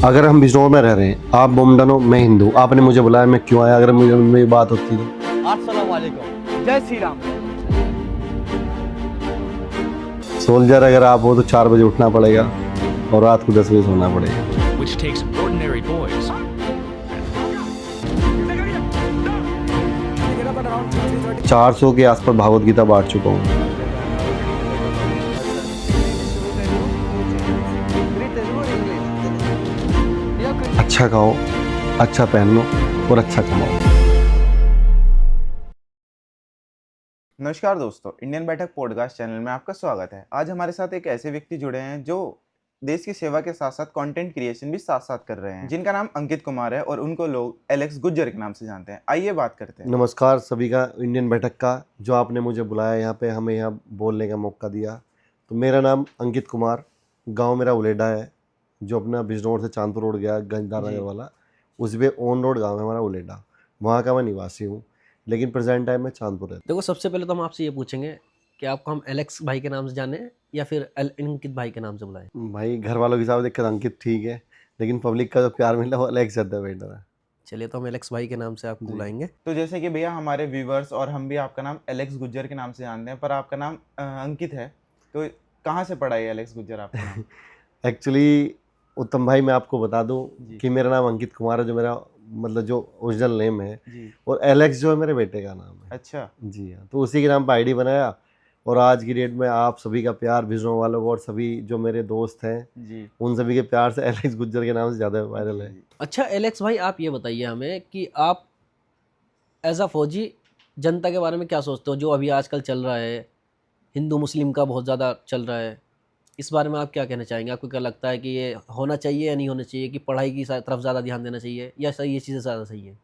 अगर हम बिजनौर में रह रहे हैं, आप मोमडन हो, मैं हिंदू, आपने मुझे बुलाया, मैं क्यों आया? अगर मुझे मेरी बात होती तो अस्सलाम वालेकुम, जय श्री राम। सोल्जर अगर आप हो तो 4 बजे उठना पड़ेगा और रात को 10 बजे सोना पड़ेगा। which takes ordinary boys 400 के आसपास भागवत गीता बांट चुका हूँ। अच्छा खाओ, अच्छा पहनो और अच्छा कमाओ। नमस्कार दोस्तों, इंडियन बैठक पॉडकास्ट चैनल में आपका स्वागत है। आज हमारे साथ एक ऐसे व्यक्ति जुड़े हैं जो देश की सेवा के साथ साथ कंटेंट क्रिएशन भी साथ साथ कर रहे हैं, जिनका नाम अंकित कुमार है और उनको लोग एलेक्स गुज्जर के नाम से जानते हैं। आइए बात करते हैं। नमस्कार सभी का, इंडियन बैठक का जो आपने मुझे बुलाया यहाँ पे, हमें यहाँ बोलने का मौका दिया। तो मेरा नाम अंकित कुमार, गांव मेरा उलेडा है, जो अपना बिजनौर से चांदपुर रोड गया गंजदार नगर वाला, उस पे ऑन रोड गांव है हमारा उलेडा, वहाँ का मैं निवासी हूँ, लेकिन प्रेजेंट टाइम में चांदपुर है। देखो, सबसे पहले तो हम आपसे ये पूछेंगे कि आपको हम एलेक्स भाई के नाम से जाने या फिर अंकित भाई के नाम से बुलाएं। भाई घर वालों के हिसाब से देखकर अंकित ठीक है, लेकिन पब्लिक का जो प्यार मिला वो अलग ज़्यादा बेटर है। चलिए, तो हम एलेक्स भाई के नाम से आपको बुलाएंगे। तो जैसे कि भैया हमारे व्यूवर्स और हम भी आपका नाम एलेक्स गुज्जर के नाम से जानते हैं, पर आपका नाम अंकित है, तो कहाँ से पड़ा है एलेक्स गुज्जर आपका नाम? एक्चुअली उत्तम भाई, मैं आपको बता दूं जी। कि मेरा नाम अंकित कुमार है, जो मेरा मतलब जो ओरिजिनल नेम है, जी। और एलेक्स जो है मेरे बेटे का नाम है। अच्छा। जी हाँ, तो उसी के नाम पर आईडी बनाया, और आज की डेट में आप सभी का प्यार, बिजनौर वालों को और सभी जो मेरे दोस्त हैं जी। उन सभी के प्यार से एलेक्स गुज्जर के नाम से ज़्यादा वायरल है। अच्छा एलेक्स भाई, आप ये बताइए हमें कि आप एज अ फौजी जनता के बारे में क्या सोचते हो, जो अभी आजकल चल रहा है, हिंदू मुस्लिम का बहुत ज़्यादा चल रहा है, इस बारे में आप क्या कहना चाहेंगे? आपको क्या लगता है कि ये होना चाहिए या नहीं होना चाहिए, कि पढ़ाई की तरफ ज़्यादा ध्यान देना चाहिए या सही ये चीज़ें ज़्यादा सही है?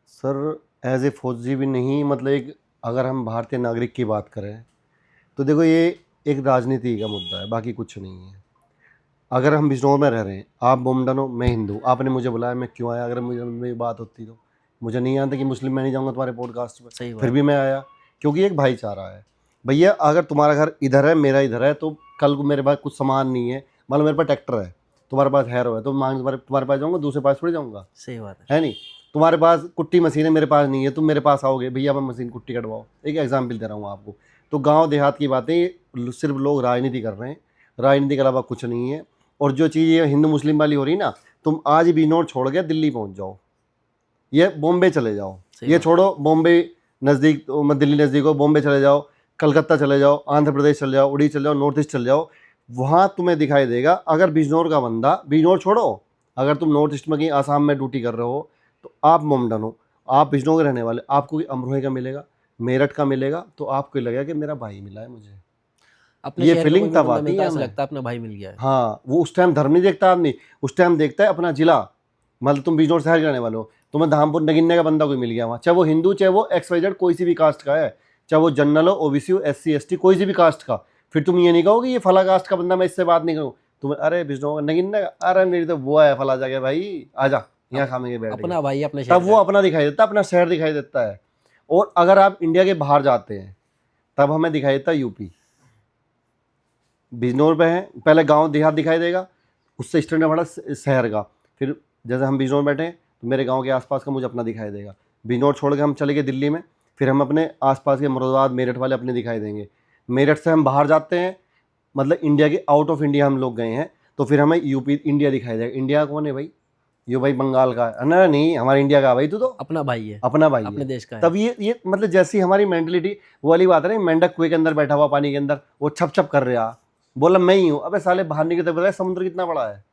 सर, एज ए फौजी भी नहीं, मतलब एक अगर हम भारतीय नागरिक की बात करें तो देखो, ये एक राजनीति का मुद्दा है, बाकी कुछ नहीं है। अगर हम बिजनौर में रह रहे हैं, आप मोमडन हो, मैं हिंदू, आपने मुझे बुलाया, मैं क्यों आया? अगर मुझे मेरी बात होती तो मुझे नहीं आता कि मुस्लिम मैं नहीं जाऊँगा तुम्हारे पॉडकास्ट सही में, बात फिर भी मैं आया क्योंकि एक भाईचारा है। भैया अगर तुम्हारा घर इधर है, मेरा इधर है, तो कल को मेरे पास कुछ सामान नहीं है, मान लो मेरे पास ट्रैक्टर है, तुम्हारे पास हैरो है, तो मांग तुम्हारे पास जाऊँगा, दूसरे पास थोड़ी जाऊँगा, सही बात है। है नहीं? तुम्हारे पास कुट्टी मशीन है, मेरे पास नहीं है, तुम मेरे पास आओगे, भैया मैं मशीन कुट्टी कटवाओ, एक एग्जाम्पल दे रहा हूँ आपको। तो गांव देहात की बातें, ये सिर्फ लोग राजनीति कर रहे हैं, राजनीति के अलावा कुछ नहीं है। और जो चीज़ ये हिंदू मुस्लिम वाली हो रही ना, तुम आज बिजनौर छोड़ के दिल्ली पहुंच जाओ, ये बॉम्बे चले जाओ, ये छोड़ो बॉम्बे नज़दीक, दिल्ली नज़दीक हो, बॉम्बे चले जाओ, कलकत्ता चले जाओ, आंध्र प्रदेश चले जाओ, उड़ीसा चले जाओ, नॉर्थ ईस्ट चले जाओ, वहाँ तुम्हें दिखाई देगा। अगर बिजनौर का बंदा, बिजनौर छोड़ो, अगर तुम नॉर्थ ईस्ट में कहीं आसाम में ड्यूटी कर रहे हो, तो आप मोमडन हो, आप बिजनौर के रहने वाले, आपको अमरोहे का मिलेगा, मेरठ का मिलेगा, तो आपको लगेगा कि मेरा भाई मिला है मुझे। अपने ये शहर में फीलिंग कोई तब बंदा आती मिलता है है, ऐसा हमें। लगता है अपना भाई मिल गया है। हाँ, वो उस टाइम धर्म नहीं देखता आदमी, उस टाइम देखता है अपना जिला। मतलब तुम बिजनौर शहर के रहने वाले हो, तुम्हें धामपुर नगिन्ने का बंदा कोई मिल गया वहाँ, चाहे वो हिंदू, चाहे वो XYZ कोई सी भी कास्ट का है, चाहे वो जनरल हो, OBC हो, SC ST कोई सी भी कास्ट का, फिर तुम ये नहीं कहोगे ये फला कास्ट का बंदा, मैं इससे बात नहीं करूँ। तुम्हें अरे बिजनौर नगिन्ने का, अरे मेरी तो वो है फला जगह, भाई आजा यहाँ खामेंगे बैठ के। अपना भाई अपने शहर तब वो अपना दिखाई देता है, अपना शहर दिखाई देता है। और अगर आप इंडिया के बाहर जाते हैं, तब हमें दिखाई देता है यूपी। बिजनौर पे है, पहले गांव देहात दिखाई देगा, उससे स्टैंडर्ड बड़ा शहर का, फिर जैसे हम बिजनौर बैठे हैं तो मेरे गांव के आसपास का मुझे अपना दिखाई देगा। बिजनौर छोड़ के हम चले गए दिल्ली में, फिर हम अपने आसपास के मुरादाबाद मेरठ वाले अपने दिखाई देंगे। मेरठ से हम बाहर जाते हैं, मतलब इंडिया के आउट ऑफ इंडिया हम लोग गए हैं, तो फिर हमें यूपी इंडिया दिखाई देगा। इंडिया कौन है भाई? ये भाई बंगाल का है ना? नहीं, हमारे इंडिया का भाई, तू तो अपना भाई है, अपना भाई अपने है। देश का है। तब ये मतलब जैसी हमारी मेंटलिटी, वो वाली बात है ना, मेंढक कुएं के अंदर बैठा हुआ पानी के अंदर, वो छप छप कर रहा, बोला मैं ही हूँ, अबे साले बाहर निकल तो बताया समुद्र कितना बड़ा है।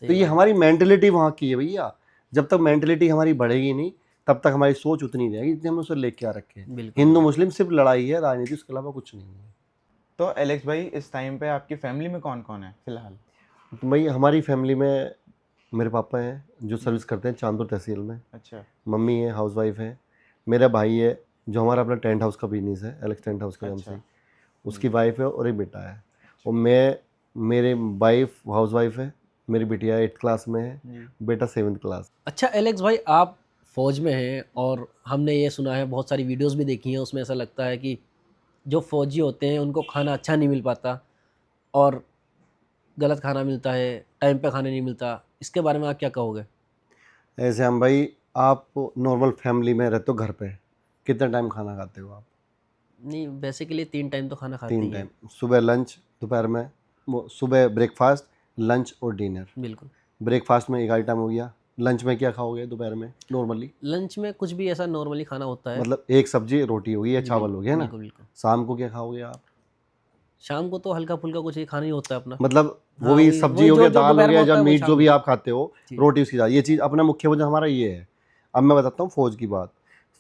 तो ये हमारी मेंटलिटी वहाँ की है भैया। जब तक मेंटलिटी हमारी बढ़ेगी नहीं, तब तक हमारी सोच उतनी नहीं रहेगी जितनी हम उसे लेके आ रखे हैं। बिल्कुल। हिंदू मुस्लिम सिर्फ लड़ाई है, राजनीति, उसके अलावा कुछ नहीं है। तो एलेक्स भाई, इस टाइम पे आपकी फैमिली में कौन कौन है फिलहाल? तो भाई हमारी फैमिली में मेरे पापा हैं जो सर्विस करते हैं चांदपुर तहसील में, अच्छा। मम्मी है हाउसवाइफ है, मेरा भाई है जो हमारा अपना टेंट हाउस का बिजनेस है, एलेक्स टेंट हाउस के नाम से, उसकी वाइफ है और एक बेटा है। और मैं, मेरे वाइफ हाउसवाइफ है, मेरी बिटिया 8th क्लास में है, बेटा 7th क्लास। अच्छा एलेक्स भाई, आप फौज में हैं और हमने ये सुना है, बहुत सारी वीडियोस भी देखी हैं, उसमें ऐसा लगता है कि जो फौजी होते हैं उनको खाना अच्छा नहीं मिल पाता और गलत खाना मिलता है, टाइम पे खाने नहीं मिलता, इसके बारे में आप क्या कहोगे? ऐसे हम भाई, आप नॉर्मल फैमिली में रहते हो घर पे, कितने टाइम खाना खाते हो आप? नहीं, बेसिकली 3 टाइम तो खाना खाते ही 3 हैं। टाइम, सुबह लंच, दोपहर में सुबह ब्रेकफास्ट, लंच और डिनर। बिल्कुल। ब्रेकफास्ट में एक आइटम हो गया, लंच में क्या खाओगे दोपहर में नॉर्मली? लंच में कुछ भी ऐसा नॉर्मली खाना होता है। मतलब एक सब्जी रोटी होगी या जी, चावल हो गया ना। बिल्कुल, बिल्कुल। शाम को क्या खाओगे आप? शाम को तो हल्का-फुल्का कुछ ही खाना ही होता है अपना। मतलब वो हाँ, भी वही सब्जी वही हो जो गया, जो दाल हो दोपहर में गया, होता या है वही मीट जो शाम भी को। आप खाते हो, जी। रोटी उसके साथ। ये चीज़ अपना मुख्य वजह हमारा ये है। अब मैं बताता हूँ फौज की बात।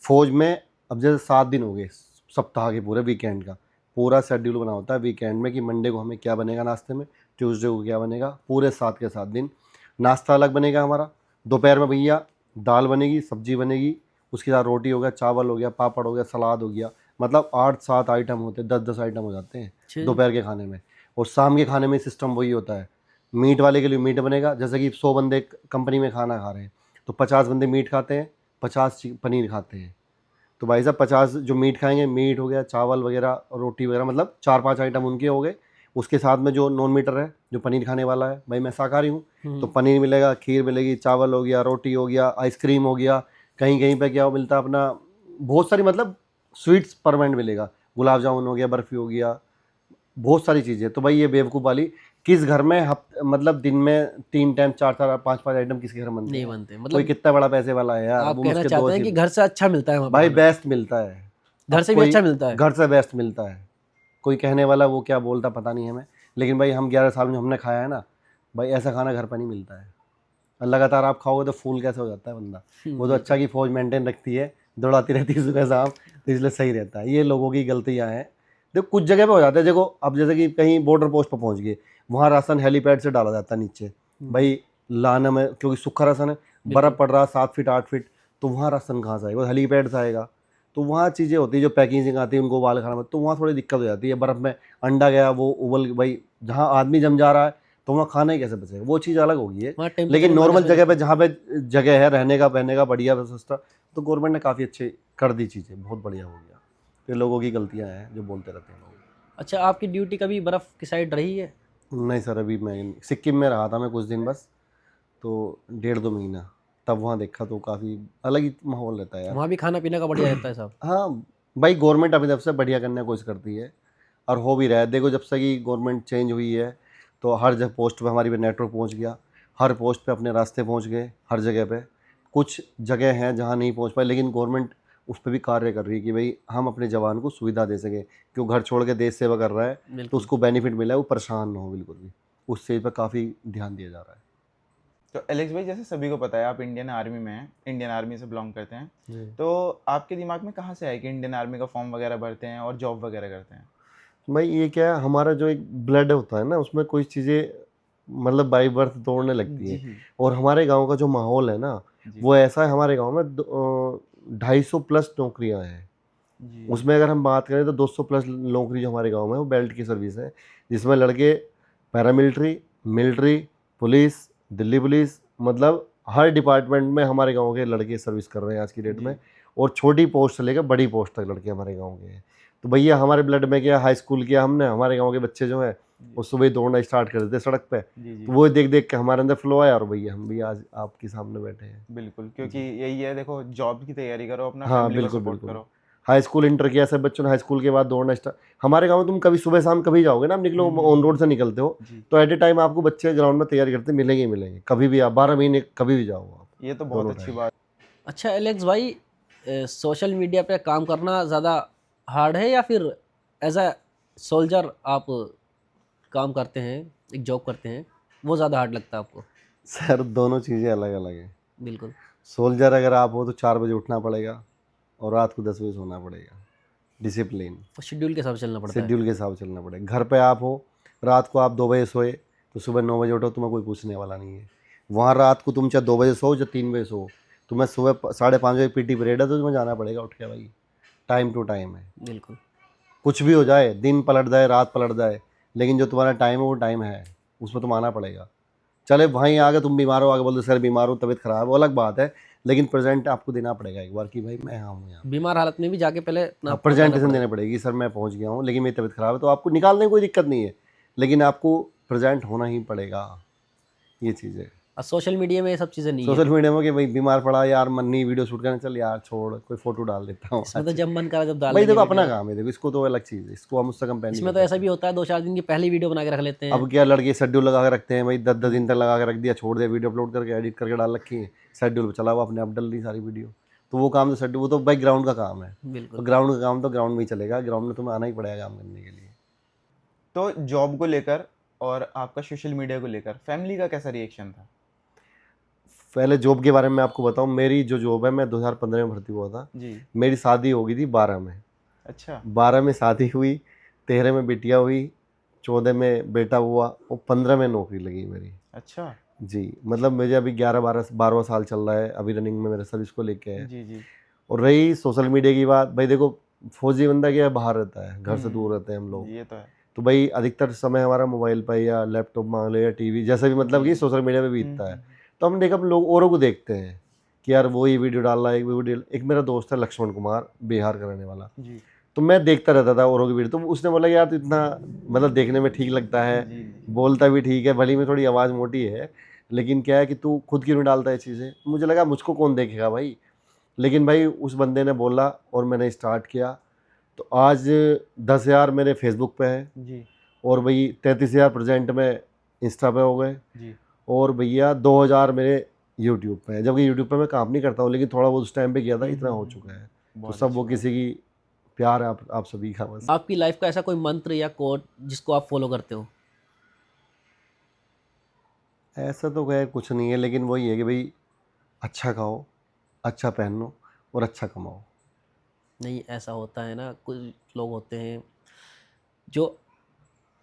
फौज में अब जैसे 7 दिन हो गए सप्ताह के, पूरे वीकेंड का पूरा शेड्यूल बना होता है वीकेंड में कि मंडे को हमें क्या बनेगा नाश्ते में, ट्यूसडे को क्या बनेगा, पूरे 7 के 7 दिन नाश्ता अलग बनेगा हमारा। दोपहर में भैया दाल बनेगी, सब्जी बनेगी, उसके साथ रोटी हो गया, चावल हो गया, पापड़ हो गया, सलाद हो गया। मतलब 8-7 आइटम होते हैं, 10-10 आइटम हो जाते हैं अच्छा जी। दोपहर के खाने में। और शाम के खाने में सिस्टम वही होता है, मीट वाले के लिए मीट बनेगा। जैसे कि 100 बंदे कंपनी में खाना खा रहे हैं तो 50 बंदे मीट खाते हैं, 50 पनीर खाते हैं। तो भाई साहब 50 जो मीट खाएंगे, मीट हो गया, चावल वगैरह, रोटी वगैरह, मतलब 4-5 आइटम उनके हो गए। उसके साथ में जो नॉन मीटर है, जो पनीर खाने वाला है, भाई मैं शाकाहारी हूँ तो पनीर मिलेगा, खीर मिलेगी, चावल हो गया, रोटी हो गया, आइसक्रीम हो गया, कहीं कहीं पे क्या मिलता है अपना, बहुत सारी मतलब स्वीट्स परमानेंट मिलेगा, गुलाब जामुन हो गया, बर्फ़ी हो गया, बहुत सारी चीज़ें। तो भाई ये बेवकूफ़ वाली, किस घर में मतलब दिन में 3 टाइम 4-4 5-5 आइटम किसके घर बनते नहीं हैं? बनते। कोई मतलब कितना बड़ा पैसे वाला है यार, आप वो कहना मुझके चाहते दोस्त हैं कि ही। घर से अच्छा मिलता है वहाँ पे भाई खाना? बेस्ट मिलता है। घर अब से भी कोई अच्छा मिलता है? घर से बेस्ट मिलता है। कोई कहने वाला वो क्या बोलता पता नहीं हमें, लेकिन भाई हम 11 साल में हमने खाया है ना, भाई ऐसा खाना घर पर नहीं मिलता है। और लगातार आप खाओगे तो फूल कैसे हो जाता है बंदा। वो तो अच्छा बिल्कुल। कि फौज मेंटेन रखती है, दौड़ाती रहती है सुबह शाम, तो इसलिए सही रहता है। ये लोगों की गलतियाँ हैं। देखो कुछ जगह पे हो जाता है, देखो अब जैसे कि कहीं बॉर्डर पोस्ट पर पहुंच गए, वहाँ राशन हेलीपैड से डाला जाता है नीचे, भाई लाना में, क्योंकि सूखा राशन है, बर्फ़ बिल्कुल। पड़ रहा 7 फीट 8 फीट, तो वहाँ राशन कहाँ से आएगा, हेलीपैड से आएगा। तो वहाँ चीज़ें होती है, जो पैकेजिंग आती है उनको उबाल खाना में, तो वहाँ थोड़ी दिक्कत हो जाती है। बर्फ़ में अंडा गया, वो उबल, भाई जहाँ आदमी जम जा रहा है तो वहाँ खाना ही कैसे बचेगा, वो चीज़ अलग होगी है। वहाँ टेम्परेचर लेकिन भी नॉर्मल माइनस में जगह पे, रहता है। जहाँ पे जगह है रहने का बहने का बढ़िया व्यवस्था, तो गवर्नमेंट ने काफ़ी अच्छे कर दी चीज़ें, बहुत बढ़िया हो गया। तो ये लोगों की गलतियाँ हैं जो बोलते रहते हैं लोग। अच्छा, आपकी ड्यूटी कभी बर्फ़ की साइड रही है? नहीं सर, अभी मैं सिक्किम में रहा था मैं कुछ दिन बस, तो 1.5-2 महीना, तब वहाँ देखा तो काफ़ी अलग ही माहौल रहता है यार। वहाँ भी खाना-पीना का बढ़िया रहता है साहब? हाँ, भाई गवर्नमेंट अभी तब से बढ़िया करने की कोशिश करती है और हो भी रहा है। देखो जब से कि गवर्नमेंट चेंज हुई है तो हर जगह पोस्ट पे हमारी पे नेटवर्क पहुंच गया, हर पोस्ट पे अपने रास्ते पहुंच गए, हर जगह पे। कुछ जगह हैं जहां नहीं पहुंच पाए, लेकिन गवर्नमेंट उस पर भी कार्य कर रही है कि भाई हम अपने जवान को सुविधा दे सकें। क्यों घर छोड़ के देश सेवा कर रहा है तो बिल्कुल। उसको बेनिफिट मिला है, वो परेशान ना हो बिल्कुल भी। उस चीज़ पर काफ़ी ध्यान दिया जा रहा है। तो एलेक्स भाई, जैसे सभी को पता है आप इंडियन आर्मी में हैं, इंडियन आर्मी से बिलोंग करते हैं, जी। तो आपके दिमाग में कहाँ से आया कि इंडियन आर्मी का फॉर्म वगैरह भरते हैं और जॉब वगैरह करते हैं? भाई ये क्या है, हमारा जो एक ब्लड होता है ना, उसमें कोई चीज़ें मतलब बाई बर्थ दौड़ने लगती है। जी। और हमारे गांव का जो माहौल है ना, जी। वो ऐसा है। हमारे गांव में 250 प्लस नौकरियां हैं। जी। उसमें अगर हम बात करें तो 200 प्लस नौकरी जो हमारे गांव में है, वो बेल्ट की सर्विस है, जिसमें लड़के paramilitary, military, police, Delhi police, मतलब हर डिपार्टमेंट में हमारे गांव के लड़के सर्विस कर रहे हैं आज की डेट में। और छोटी पोस्ट से लेकर बड़ी पोस्ट तक लड़के हमारे गांव के हैं। तो भैया हमारे ब्लड में क्या, हाई स्कूल किया हमने, हमारे गांव के बच्चे जो हैं वो सुबह ही दौड़ना स्टार्ट कर देते सड़क पे। जी। जी। तो वो देख देख के हमारे अंदर फ्लो आया और भैया हम भी आज आपके सामने बैठे हैं। बिल्कुल, क्योंकि यही है, देखो जॉब की तैयारी करो, अपना हाँ फैमिली को बिल्कुल सपोर्ट बिल्कुल। करो। हाई स्कूल इंटर किया सब बच्चों ने, हाई स्कूल के बाद दौड़ना स्टार्ट। हमारे गांव में तुम कभी सुबह शाम कभी जाओगे ना, आप निकलो ऑन रोड से निकलते हो जी। तो एट ए टाइम आपको बच्चे ग्राउंड में तैयारी करते मिलेंगे ही मिलेंगे, कभी भी आप 12 महीने कभी भी जाओ आप। ये तो बहुत दोनों अच्छी टाइम। बात। अच्छा एलेक्स भाई, सोशल मीडिया पे काम करना ज़्यादा हार्ड है या फिर एज अ सोल्जर आप काम करते हैं, एक जॉब करते हैं, वो ज़्यादा हार्ड लगता है आपको? सर दोनों चीज़ें अलग अलग हैं। बिल्कुल। सोल्जर अगर आप हो तो 4 बजे उठना पड़ेगा और रात को 10 बजे सोना पड़ेगा। डिसिप्लिन, शेड्यूल के हिसाब से चलना पड़ता है। शेड्यूल के हिसाब से चलना पड़ेगा। घर पे आप हो, रात को आप 2 बजे सोए तो सुबह 9 बजे उठो, तुम्हें कोई पूछने वाला नहीं है। वहाँ रात को तुम चाहे 2 बजे सो चाहे 3 बजे सो, तुम्हें सुबह 5:30 बजे पीटी पीरियड है तो तुम्हें जाना पड़ेगा उठ के भाई। टाइम टू टाइम है। बिल्कुल। कुछ भी हो जाए, दिन पलट जाए, रात पलट जाए, लेकिन जो तुम्हारा टाइम है वो टाइम है, उसमें तुम आना पड़ेगा। चले वहीं आगे तुम बीमार हो, आगे बोल दो सर बीमार हो, तबीयत खराब है, वो अलग बात है, लेकिन प्रेजेंट आपको देना पड़ेगा एक बार कि भाई मैं यहाँ हूँ। यहाँ बीमार हालत में भी जाके पहले अपना बताना प्रेजेंटेशन पड़ता देनी पड़ेगी, सर मैं पहुँच गया हूँ लेकिन मेरी तबीयत खराब है, तो आपको निकालने में कोई दिक्कत नहीं है। लेकिन आपको प्रेजेंट होना ही पड़ेगा, ये चीज़ है। और सोशल मीडिया में ये सब चीज़ें नहीं है। सोशल मीडिया में कि भाई बीमार पड़ा यार, मन नहीं वीडियो शूट करने, चल यार छोड़, कोई फोटो डाल देता हूँ। इसमें तो जब मन करा जब डाल भाई लेंगे देखो अपना वीडियो। काम है, देखो इसको तो अलग चीज़ है, इसको हम उससे कंपेयर नहीं इसमें कर तो ऐसा सकते। भी होता है 2-4 दिन की पहले वीडियो बना के रख लेते हैं। अब क्या लड़के शेड्यूल लगा के रखते हैं भाई, 10-10 दिन तक लगा के रख दिया, छोड़ दिया, वीडियो अपलोड करके एडिट करके डाल रखी है, शेड्यूल पे चला हुआ, अपने आप डल दी सारी वीडियो। तो वो काम तो शेड्यूल, वो तो भाई ग्राउंड का काम है। तो बिल्कुल। ग्राउंड का काम तो ग्राउंड में ही चलेगा, ग्राउंड में तुम्हें आना ही पड़ेगा काम करने के लिए। तो जॉब को लेकर और आपका सोशल मीडिया को लेकर फैमिली का कैसा रिएक्शन था? पहले जॉब के बारे में आपको बताऊं, मेरी जो जॉब है, मैं 2015 में भर्ती हुआ था। जी। मेरी शादी हो गई थी 12 में। अच्छा। 12 में शादी हुई, 13 में बिटिया हुई, 14 में बेटा हुआ और 15 में नौकरी लगी मेरी। अच्छा। जी, मतलब मुझे अभी 11-12वां साल चल रहा है, अभी रनिंग में मेरे सर्विस को लेके है। जी जी। और रही सोशल मीडिया की बात, भाई देखो फौजी बंदा क्या है, बाहर रहता है, घर से दूर रहते हैं हम लोग, ये तो है। तो भाई अधिकतर समय हमारा मोबाइल पर या लैपटॉप मान लो या टीवी, जैसे भी मतलब कि सोशल मीडिया पे बीतता है। तो हम देखो, हम लोग औरों को देखते हैं कि यार वो ये वीडियो डाल रहा है, एक मेरा दोस्त है लक्ष्मण कुमार, बिहार का रहने वाला, जी तो मैं देखता रहता था औरों की वीडियो। तो उसने बोला यार तो इतना मतलब देखने में ठीक लगता है, जी। बोलता भी ठीक है, भली में थोड़ी आवाज़ मोटी है, लेकिन क्या है कि तू खुद क्यों नहीं डालता है चीज़ें। मुझे लगा मुझको कौन देखेगा भाई, लेकिन भाई उस बंदे ने बोला और मैंने स्टार्ट किया। तो आज 10,000 मेरे फेसबुक पे है, जी और भाई 33,000 प्रेजेंट में इंस्टा पे हो गए, जी। और भैया 2,000 मेरे यूट्यूब पे है। जबकि यूट्यूब पे मैं काम नहीं करता हूँ, लेकिन थोड़ा बहुत उस टाइम पे किया था, इतना हो चुका है। तो बहुत सब वो अच्छी किसी की प्यार है, आप सभी का बस। आपकी लाइफ का ऐसा कोई मंत्र या कोड जिसको आप फॉलो करते हो? ऐसा तो खैर कुछ नहीं है, लेकिन वही है कि भाई अच्छा खाओ, अच्छा पहनो और अच्छा कमाओ। नहीं, ऐसा होता है ना, कुछ लोग होते हैं जो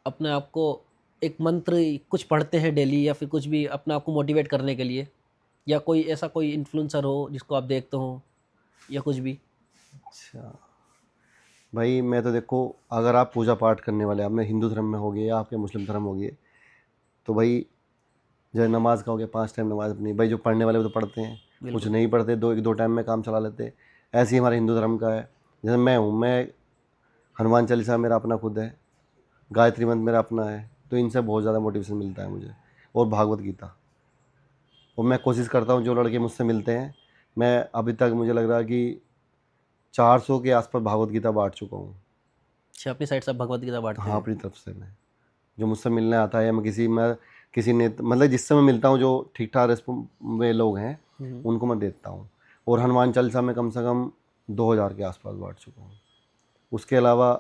अपने आप को एक मंत्र कुछ पढ़ते हैं डेली, या फिर कुछ भी अपने आप को मोटिवेट करने के लिए, या कोई ऐसा कोई इन्फ्लुएंसर हो जिसको आप देखते हो, या कुछ भी। अच्छा भाई, मैं तो देखो, अगर आप पूजा पाठ करने वाले, आप में हिंदू धर्म में हो गए या आपके मुस्लिम धर्म हो गए, तो भाई जैसे नमाज का हो गया, 5 टाइम नमाज अपनी, भाई जो पढ़ने वाले वो तो पढ़ते हैं, कुछ बिल्कुल। नहीं पढ़ते, 2 टाइम में काम चला लेते हैं। ऐसे ही हमारे हिंदू धर्म का है। जैसे मैं हूँ, मैं हनुमान चालीसा मेरा अपना खुद है, गायत्री मंत्र मेरा अपना है, तो इनसे बहुत ज़्यादा मोटिवेशन मिलता है मुझे, और भागवत गीता। और मैं कोशिश करता हूँ, जो लड़के मुझसे मिलते हैं, मैं अभी तक मुझे लग रहा है कि 400 के आसपास भागवत गीता बांट चुका हूँ। अच्छा, अपनी साइड से आप भगवत गीता बांटते हाँ, हैं? अपनी तरफ से मैं, जो मुझसे मिलने आता है, या मैं किसी ने मतलब जिससे मैं मिलता हूँ, जो ठीक ठाक में लोग हैं, उनको मैं देता हूँ। और हनुमान चालीसा में कम से कम 2,000 के आसपास बांट चुका हूँ। उसके अलावा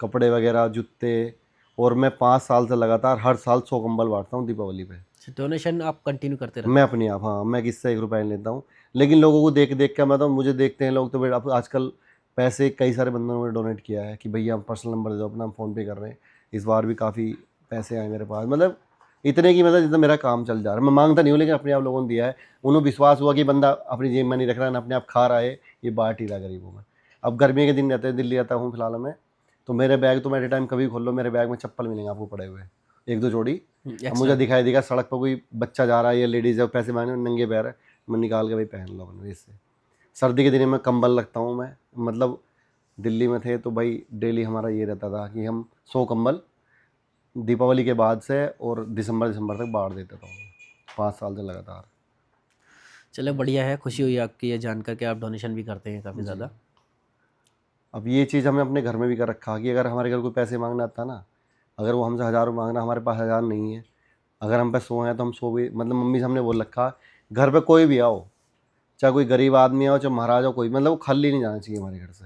कपड़े वगैरह, जूते, और मैं 5 साल से लगातार हर साल 100 कंबल बांटता हूँ दीपावली पे। डोनेशन आप कंटिन्यू करते रहते मैं अपनी आप, हाँ, मैं किसी से 1 रुपया नहीं लेता हूँ, लेकिन लोगों को देख देख कर, मैं तो, मुझे देखते हैं लोग, तो भाई अब आजकल पैसे कई सारे बंदों ने डोनेट किया है कि भैया पर्सनल नंबर दे दो अपना, हम फ़ोन पे कर रहे हैं। इस बार भी काफ़ी पैसे आए मेरे पास, मतलब इतने की, मतलब जितना मेरा काम चल जा रहा है। मैं मांगता नहीं हूँ, लेकिन अपने आप लोगों ने दिया है। उन्हें विश्वास हुआ कि बंदा अपनी जेब में नहीं रख रहा है ना, अपने आप खा रहा है, ये बांट ही रहा गरीबों में। अब गर्मी के दिन रहते हैं, दिल्ली आता हूँ फिलहाल में, तो मेरे बैग तो एट टाइम कभी खोल लो, मेरे बैग में चप्पल मिलेंगे आपको पड़े हुए, 1-2 जोड़ी। अब हैं। मुझे दिखाई देगा सड़क पर कोई बच्चा जा रहा है या लेडीज़ है, पैसे मांगने, नंगे पैर है, मैं निकाल के भाई पहन लो अपने। इससे सर्दी के दिन में कंबल रखता हूँ मैं, मतलब दिल्ली में थे तो भाई डेली हमारा ये रहता था कि हम 100 कंबल दीपावली के बाद से और दिसंबर तक बांट देता था, 5 साल से लगातार। चलो बढ़िया है, खुशी हुई आपकी ये जानकर के आप डोनेशन भी करते हैं काफ़ी ज़्यादा। अब ये चीज़ हमने अपने घर में भी कर रखा कि अगर हमारे घर कोई पैसे मांगना आता ना, अगर वो हमसे 1,000 मांगना, हमारे पास 1,000 नहीं है, अगर हम पे 100 हैं तो हम 100 भी, मतलब मम्मी से हमने बोल रखा, घर पे कोई भी आओ, चाहे कोई गरीब आदमी आओ, चाहे महाराज हो, कोई, मतलब वो खाली नहीं जाना चाहिए हमारे घर से।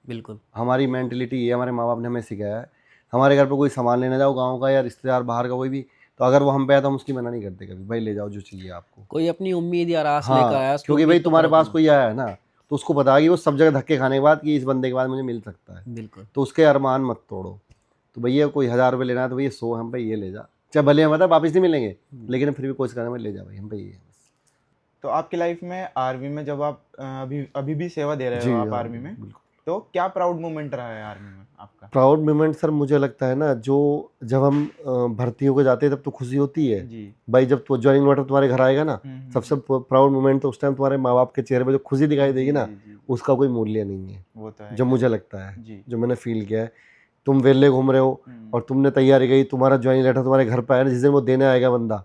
बिल्कुल। हमारी मेंटलिटी ये, हमारे माँ बाप ने हमें सिखाया है। हमारे घर पे कोई सामान लेने जाओ, गाँव का या रिश्तेदार बाहर का कोई भी, तो अगर वो हम पे आया तो हम उसकी मना नहीं करते कभी, भाई ले जाओ जो चाहिए आपको। कोई अपनी उम्मीद या आस लेकर आया, हाँ, उसकी क्योंकि उम्मीद भाई तो तुम्हारे करो पास तुम। कोई आया है ना, तो उसको पता कि वो सब जगह धक्के खाने के बाद कि इस बंदे के बाद मुझे मिल सकता है, बिल्कुल। तो उसके अरमान मत तोड़ो। तो भैया कोई 1,000 रुपये लेना है तो भैया 100 हम भाई ये ले जा, चाहे भले हम वापस नहीं मिलेंगे, लेकिन फिर भी कोशिश करना ले जा भाई, हम भाई ये। तो आपकी लाइफ में आर्मी में जब आप अभी भी सेवा दे रहे जी हो आप हाँ, आर्मी में, बिल्कुल। तो क्या प्राउड मोमेंट रहा है आर्मी में आपका? प्राउड मोमेंट सर मुझे लगता है ना, जो जब हम भर्ती होकर जाते हैं तब तो खुशी होती है जी। भाई, जब तो ज्वाइनिंग लेटर तुम्हारे घर आएगा ना, सबसे हम्म। प्राउड मोमेंट तो उस टाइम तुम्हारे माँ बाप के चेहरे पे जो खुशी दिखाई देगी ना, जी, जी, उसका कोई मूल्य नहीं है, वो तो है जो मुझे लगता है, जी। जो मैंने फील किया है तुम वेले घूम रहे हो और तुमने तैयारी की, तुम्हारा ज्वाइनिंग लेटर तुम्हारे घर पे आया ना, जिस दिन वो देने आएगा बंदा,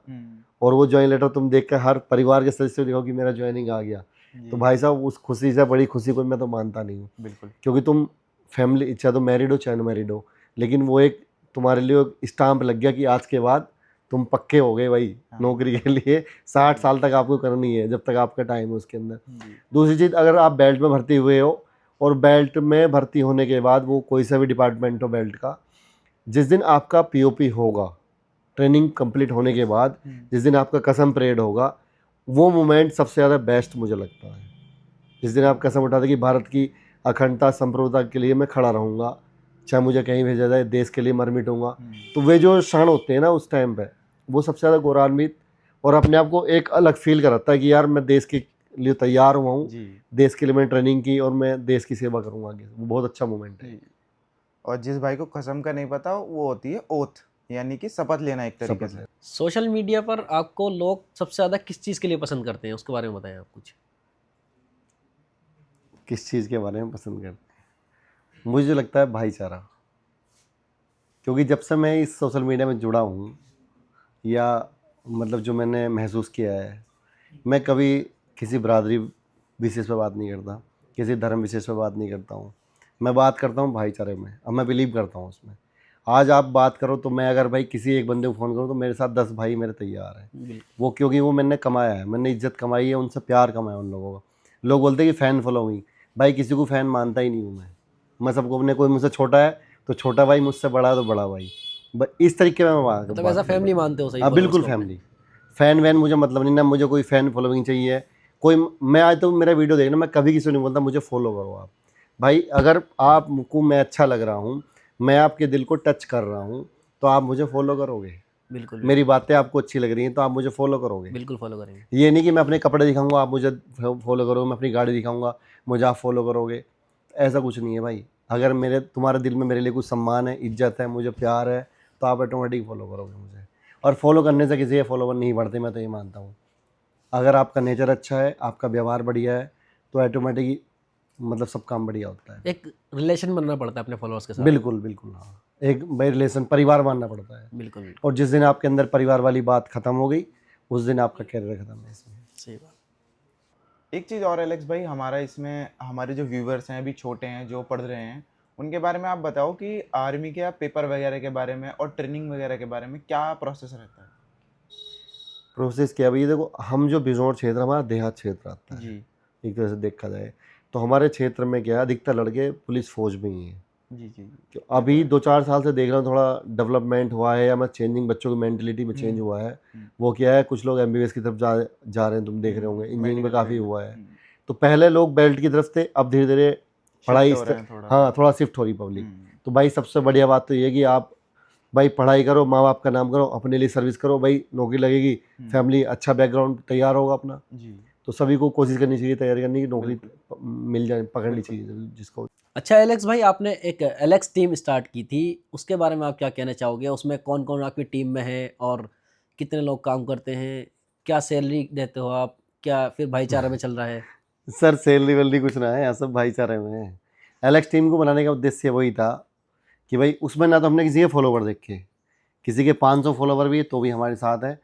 और वो ज्वाइनिंग लेटर तुम देख कर हर परिवार के सदस्य को देखो कि मेरा ज्वाइनिंग आ गया, तो भाई साहब उस खुशी से बड़ी खुशी को मैं तो मानता नहीं हूँ। बिल्कुल। क्योंकि तुम फैमिली चाहे तो मैरिड हो चाहे अनमैरिड हो, लेकिन वो एक तुम्हारे लिए एक स्टाम्प लग गया कि आज के बाद तुम पक्के हो गए भाई नौकरी के लिए। 60 साल तक आपको करनी है, जब तक आपका टाइम है उसके अंदर। दूसरी चीज़, अगर आप बेल्ट में भर्ती हुए हो और बेल्ट में भर्ती होने के बाद वो कोई सा भी डिपार्टमेंट हो बेल्ट का, जिस दिन आपका पीओपी होगा ट्रेनिंग कंप्लीट होने के बाद, जिस दिन आपका कसम परेड होगा, वो मोमेंट सबसे ज़्यादा बेस्ट मुझे लगता है। जिस दिन आप कसम उठाते कि भारत की अखंडता संप्रभुता के लिए मैं खड़ा रहूँगा, चाहे मुझे कहीं भेजा जाए, देश के लिए मर मिटूंगा। तो वे जो क्षण होते हैं ना उस टाइम पे, वो सबसे ज़्यादा गौरवान्वित और अपने आप को एक अलग फील कराता है कि यार मैं देश के लिए तैयार हुआ हूँ, देश के लिए मैंने ट्रेनिंग की और मैं देश की सेवा करूँगा आगे। वो बहुत अच्छा मोमेंट है। और जिस भाई को कसम का नहीं पता वो होती है ओथ, यानी कि शपथ लेना एक तरीके से। सोशल मीडिया पर आपको लोग सबसे ज़्यादा किस चीज़ के लिए पसंद करते हैं, उसके बारे में बताएं आप कुछ। किस चीज़ के बारे में पसंद करते हैं? मुझे लगता है भाईचारा। क्योंकि जब से मैं इस सोशल मीडिया में जुड़ा हूँ, या मतलब जो मैंने महसूस किया है, मैं कभी किसी बरादरी विशेष पे बात नहीं करता, किसी धर्म विशेष पे बात नहीं करता हूँ। मैं बात करता हूँ भाईचारे में, अब मैं बिलीव करता हूँ उसमें। आज आप बात करो तो मैं अगर भाई किसी एक बंदे को फ़ोन करूँ तो मेरे साथ 10 भाई मेरे तैयार हैं। वो क्योंकि वो मैंने कमाया है, मैंने इज्जत कमाई है, उनसे प्यार कमाया उन लोगों का। लोग बोलते हैं कि फ़ैन फॉलोइंग, भाई किसी को फ़ैन मानता ही नहीं हूँ मैं सबको अपने, कोई मुझसे छोटा है तो छोटा भाई, मुझसे बड़ा है तो बड़ा भाई, इस तरीके में मैं बात मतलब ऐसा फैमिली मानते हो? सही हाँ बिल्कुल फैमिली। फ़ैन वैन मुझे मतलब नहीं ना, मुझे कोई फ़ैन फॉलोइंग चाहिए कोई। मैं आज तो मेरा वीडियो देखना, मैं कभी किसी को नहीं बोलता मुझे फॉलो करो आप। भाई अगर आपको मैं अच्छा लग रहा हूँ, मैं आपके दिल को टच कर रहा हूँ, तो आप मुझे फॉलो करोगे। बिल्कुल मेरी बातें आपको अच्छी लग रही हैं तो आप मुझे फॉलो करोगे। बिल्कुल फॉलो करेंगे। ये नहीं कि मैं अपने कपड़े दिखाऊंगा आप मुझे फॉलो करोगे, मैं अपनी गाड़ी दिखाऊंगा मुझे आप फॉलो करोगे, ऐसा कुछ नहीं है भाई। अगर मेरे तुम्हारे दिल में मेरे लिए कुछ सम्मान है, इज्जत है, मुझे प्यार है, तो आप ऑटोमेटिक फॉलो करोगे मुझे। और फॉलो करने से किसी के फॉलोवर नहीं बढ़ते, मैं तो ये मानता हूँ। अगर आपका नेचर अच्छा है, आपका व्यवहार बढ़िया है, तो ऑटोमेटिक मतलब सब काम बढ़िया होता है। एक रिलेशन बनना पड़ता है अपने फॉलोअर्स के साथ। बिल्कुल बिल्कुल, हाँ, एक भाई रिलेशन, परिवार मानना पड़ता है। बिल्कुल और जिस दिन आपके अंदर परिवार वाली बात खत्म हो गई, उस दिन आपका कैरियर खत्म है इसमें। सही बात। एक चीज़ और एलेक्स भाई, हमारा इसमें हमारे जो व्यूवर्स हैं अभी छोटे हैं जो पढ़ रहे हैं, उनके बारे में आप बताओ कि आर्मी के पेपर वगैरह के बारे में और ट्रेनिंग वगैरह के बारे में क्या प्रोसेस रहता है। प्रोसेस क्या भाई, देखो हम जो बिजनौर क्षेत्र, हमारा देहात क्षेत्र आता है जी एक तरह से देखा जाए तो। हमारे क्षेत्र में क्या है, अधिकतर लड़के पुलिस फौज में ही हैं। जी जी। कि अभी 2-4 साल से देख रहा हूँ थोड़ा डेवलपमेंट हुआ है, या मैं चेंजिंग बच्चों की मेंटलिटी में चेंज हुआ है। वो क्या है, कुछ लोग एमबीबीएस की तरफ जा रहे हैं, तुम देख रहे होंगे, इंजीनियरिंग में काफ़ी हुआ है। तो पहले लोग बेल्ट की तरफ थे, अब धीरे धीरे पढ़ाई हाँ थोड़ा शिफ्ट हो रही पब्लिक। तो भाई सबसे बढ़िया बात तो ये है कि आप भाई पढ़ाई करो, माँ बाप का नाम करो, अपने लिए सर्विस करो, भाई नौकरी लगेगी, फैमिली अच्छा बैकग्राउंड तैयार होगा अपना। तो सभी को कोशिश करनी चाहिए, तैयारी करनी की नौकरी मिल जाए, पकड़नी चाहिए जिसको। अच्छा एलेक्स भाई, आपने एक एलेक्स टीम स्टार्ट की थी, उसके बारे में आप क्या कहना चाहोगे? उसमें कौन कौन आपकी टीम में है और कितने लोग काम करते हैं? क्या सैलरी देते हो आप? क्या फिर भाईचारा में चल रहा है? सर सैलरी वैलरी कुछ ना है, यहाँ सब भाईचारे में है। एलेक्स टीम को बनाने का उद्देश्य वही था कि भाई उसमें ना तो हमने किसी के फॉलोवर देखे, किसी के 500 फॉलोवर भी है तो भी हमारे साथ है,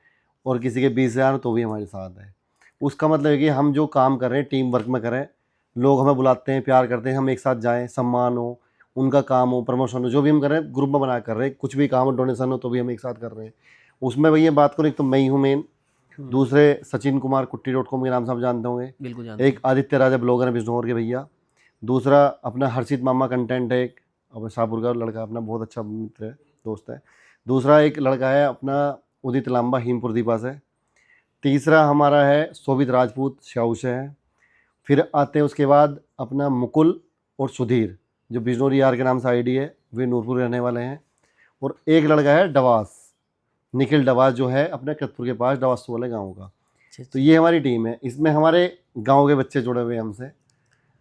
और किसी के 20,000 तो भी हमारे साथ है। उसका मतलब है कि हम जो काम कर रहे हैं टीम वर्क में करें, लोग हमें बुलाते हैं, प्यार करते हैं, हम एक साथ जाएं, सम्मान हो, उनका काम हो, प्रमोशन हो, जो भी हम कर रहे हैं ग्रुप में बना कर रहे हैं, कुछ भी काम हो, डोनेशन हो, तो भी हम एक साथ कर रहे हैं। उसमें भैया बात करूँ, एक तो मैं ही हूँ मेन, दूसरे सचिन कुमार kutti.com के नाम से आप जानते होंगे, बिल्कुल जानते एक आदित्य राजा ब्लॉगर है बिजनौर के भैया, दूसरा अपना हर्षित मामा कंटेंट है, एक अब शाहपुर का लड़का अपना बहुत अच्छा मित्र है, दोस्त है। दूसरा एक लड़का है अपना उदित लांबा हीमपुर दीपा से। तीसरा हमारा है शोभित राजपूत श्याऊ से है। फिर आते हैं उसके बाद अपना मुकुल और सुधीर, जो बिजनौर यार के नाम से आईडी है, वे नूरपुर रहने वाले हैं। और एक लड़का है डवास, निखिल डवास, जो है अपने कतपुर के पास डवास वाले गाँव का। हैं। तो ये हमारी टीम है, इसमें हमारे गांव के बच्चे जुड़े हुए हैं हमसे।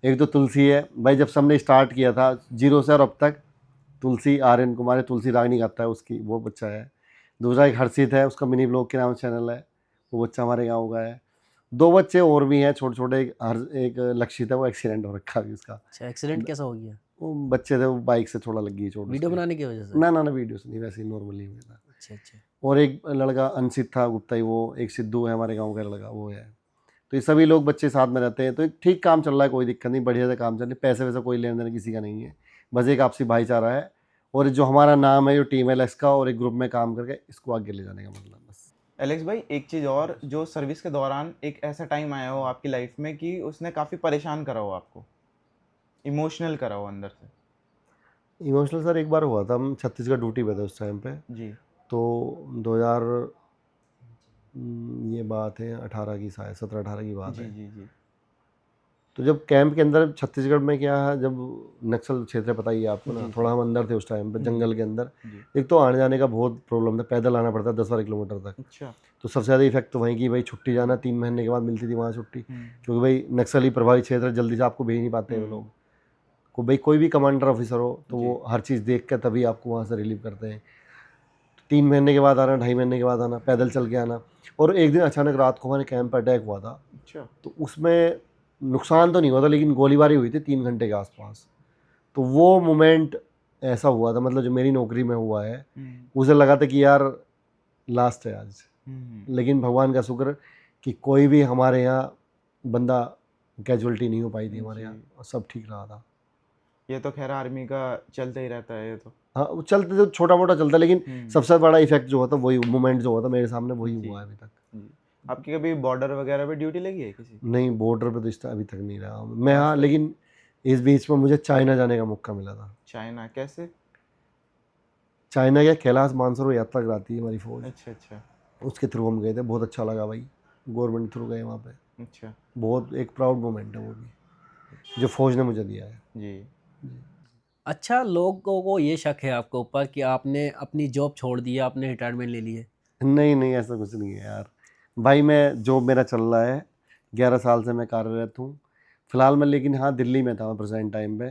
एक तो तुलसी है भाई, जब से हमने स्टार्ट किया था 0 से और अब तक तुलसी आर्यन कुमार है, तुलसी रागनी गाता है उसकी, वो बच्चा है। दूसरा एक हर्षित है, उसका मिनी ब्लॉग के नाम चैनल है, वो बच्चा हमारे गाँव का है। 2 बच्चे और भी हैं छोटे छोटे, एक लक्षित है, वो एक्सीडेंट हो रखा है उसका। अच्छा, एक्सीडेंट कैसा हो गया? वो बच्चे थे, वो बाइक से थोड़ा लग गई चोट वीडियो उसके। बनाने की वजह से? ना ना ना वीडियो से नहीं, वैसे ही नॉर्मली हुआ था। अच्छा अच्छा। और एक लड़का अंशित था गुप्ता ही, वो एक सिद्धू है हमारे गांव का लड़का, वो है। तो ये सभी लोग बच्चे साथ में रहते हैं, तो एक ठीक काम चल रहा है, कोई दिक्कत नहीं, बढ़िया से काम चल रहा है, पैसे वैसे कोई लेन देन किसी का नहीं है, बस एक आपसी भाईचारा है। और जो हमारा नाम है जो टीम एलेक्स का, और एक ग्रुप में काम करके इसको आगे ले जाने का मतलब बस। एलेक्स भाई, एक चीज़ और, जो सर्विस के दौरान एक ऐसा टाइम आया हो आपकी लाइफ में कि उसने काफ़ी परेशान करा हो आपको, इमोशनल करा हो अंदर से? इमोशनल सर एक बार हुआ था, हम छत्तीसगढ़ ड्यूटी पे थे उस टाइम पे। जी। तो 2000 ये बात है 18 की, शायद 17-18 की बात जी है। जी जी। तो जब कैंप के अंदर छत्तीसगढ़ में क्या है, जब नक्सल क्षेत्र पता ही है आपको ना, जी, थोड़ा हम अंदर थे उस टाइम पे, जंगल के अंदर। जी। एक तो आने जाने का बहुत प्रॉब्लम था, पैदल आना पड़ता 10-12 किलोमीटर तक। अच्छा। तो सबसे ज़्यादा इफेक्ट तो वहीं की, भाई छुट्टी जाना 3 महीने के बाद मिलती थी वहाँ छुट्टी, हम्म, क्योंकि भाई नक्सली प्रभावित क्षेत्र है, जल्दी से आपको भेज नहीं पाते हैं वो लोग को। भाई कोई भी कमांडर ऑफिसर हो तो जी। वो हर चीज़ देख कर तभी आपको वहाँ से रिलीव करते हैं। 3 महीने के बाद आना, 2.5 महीने के बाद आना, पैदल चल के आना। और एक दिन अचानक रात को हमारे कैंप पर अटैक हुआ था, अच्छा। तो उसमें नुकसान तो नहीं हुआ था, लेकिन गोलीबारी हुई थी 3 घंटे के आसपास। तो वो मोमेंट ऐसा हुआ था, मतलब जो मेरी नौकरी में हुआ है, मुझे लगा था कि यार लास्ट है आज। लेकिन भगवान का शुक्र कि कोई भी हमारे यहाँ बंदा कैजुअलिटी नहीं हो पाई थी हमारे यहाँ, जी। और सब ठीक रहा था। ये तो खैर आर्मी का चलता ही रहता है ये तो। हाँ, वो चलते तो छोटा मोटा चलता, लेकिन हम्म, सबसे बड़ा इफेक्ट जो होता वही मोमेंट जो होता मेरे सामने, वही जी। हुआ है अभी तक। जी। आपकी कभी बॉर्डर वगैरह पे ड्यूटी लगी है किसी? नहीं, बॉर्डर पे तो इस अभी तक नहीं रहा हूँ मैं। हाँ, आज तक? लेकिन इस बीच में मुझे चाइना जाने का मौका मिला था। चाइना कैसे? चाइना क्या, कैलाश मानसरोवर यात्रा कराती है हमारी फौज, अच्छा अच्छा। उसके थ्रू हम गए थे, बहुत अच्छा लगा भाई, गवर्नमेंट थ्रू गए वहाँ पे। अच्छा। बहुत एक प्राउड मोमेंट है वो भी, जो फौज ने मुझे दिया है। जी। अच्छा, लोगों को ये शक है आपके ऊपर कि आपने अपनी जॉब छोड़ दी है, आपने रिटायरमेंट ले ली है। नहीं नहीं, ऐसा कुछ नहीं है यार भाई, मैं जॉब मेरा चल रहा है, 11 साल से मैं कार्यरत हूँ फिलहाल मैं। लेकिन हाँ, दिल्ली में था मैं प्रेजेंट टाइम पे।